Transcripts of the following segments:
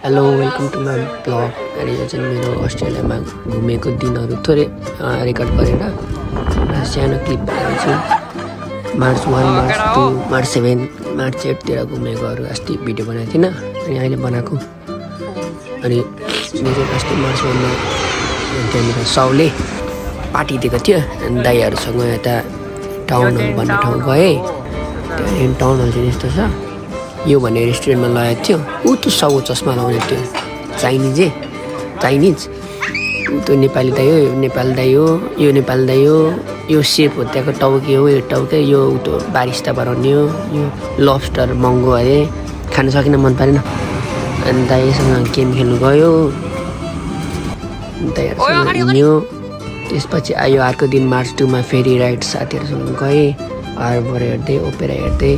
Hello welcome to my blog. अनि यो चाहिँ मेरो अस्ट्रेलियामा घुमेको दिनहरू थोरै रेकर्ड गरेर सानो क्लिप बनाउँछु। मार्च 1, मार्च 2, मार्च 7, मार्च 8तिर घुमेकोहरू अस्ति भिडियो बनाएको थिइनँ अनि अहिले बनाएको। अनि मेरो अस्ति मार्च 1मा त्यहाँनिर साउले पार्टी दिएको थियो अनि दाइहरूसँग यता टाउन हल भन्ने ठाउँ गएँ। त्यहाँदेखि टाउन हल चाहिँ यस्तो छ, यो भन्ने रेस्टुरेन्टमा लगेको थियो। ऊ त्यो साउ चस्मा लगाउने त्यो चाइनिज त्यो नेपाली दाइ हो, यो नेपाली दाइ हो, यो नेपाली दाइ हो, यो सेफ हो त्यहाँको टाउके हो, यो टाउके यो त्यो बारिस्ता बनाउने हो, यो लबस्टर महँगो अरे खान सकिनँ, मन परेन। अनि दाइसँग गेम खेल्नु गयो, दाइहरूसँग हिँड्यो। त्यसपछि आयो अर्को दिन मार्च 2मा फेरि राइड साथीहरूसँग गएँ। हार्बर हेर्दै ओपेरा हेर्दै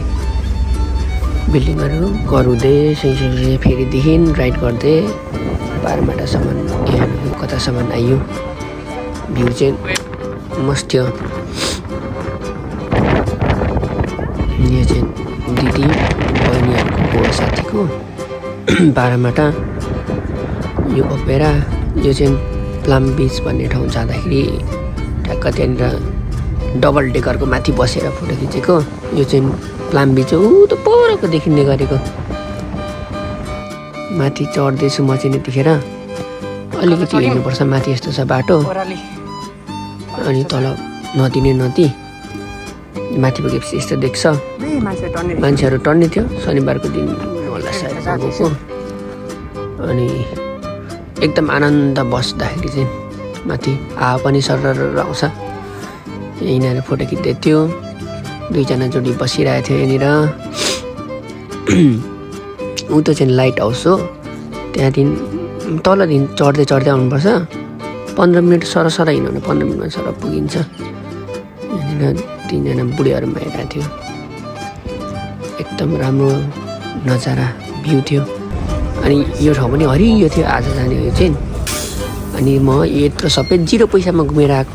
बिल्डिङहरू गरुँदै सही फेरिदेखि राइड गर्दै बारमाटासम्म यहाँ कतासम्म आयो। भ्यू चाहिँ मस्त थियो। यो चाहिँ दिदी बहिनीहरूको साथीको बारमाटा, यो ओपेरा, यो चाहिँ प्लम बिच भन्ने ठाउँ जाँदाखेरि ठ्याक्क त्यहाँनिर डबल डेकरको माथि बसेर फोटो खिचेको। यो चाहिँ प्लम बिच ऊ त परको देखिने गरेको। माथि चढ्दैछु म चाहिँ यतिखेर, अलिकति हिँड्नुपर्छ माथि, यस्तो छ बाटो। अनि तल नदी नै नदी, माथि पुगेपछि यस्तो देख्छ। मान्छेहरू टर्ने थियो, शनिबारको दिन होला सायद गएको। अनि एकदम आनन्द बस्दाखेरि चाहिँ माथि हावा पनि सरर आउँछ। यहीँनिर फोटो खिच्दै थियो, दुईजना जोडी बसिरहेको थियो यहाँनिर। ऊ त्यो चाहिँ लाइट हाउस हो, त्यहाँदेखि तलदेखि चढ्दै आउनुपर्छ। 15 मिनट सरसर हिँड्नु, 15 मिनटमा सर पुगिन्छ। यहाँनिर 3जना बुढीहरूमा हेरेको थियो। एकदम राम्रो नजारा भ्यू थियो। अनि यो ठाउँ पनि हरियो थियो आज जाने यो चाहिँ। अनि म यत्रो सबै 0 पैसामा घुमेर आएको।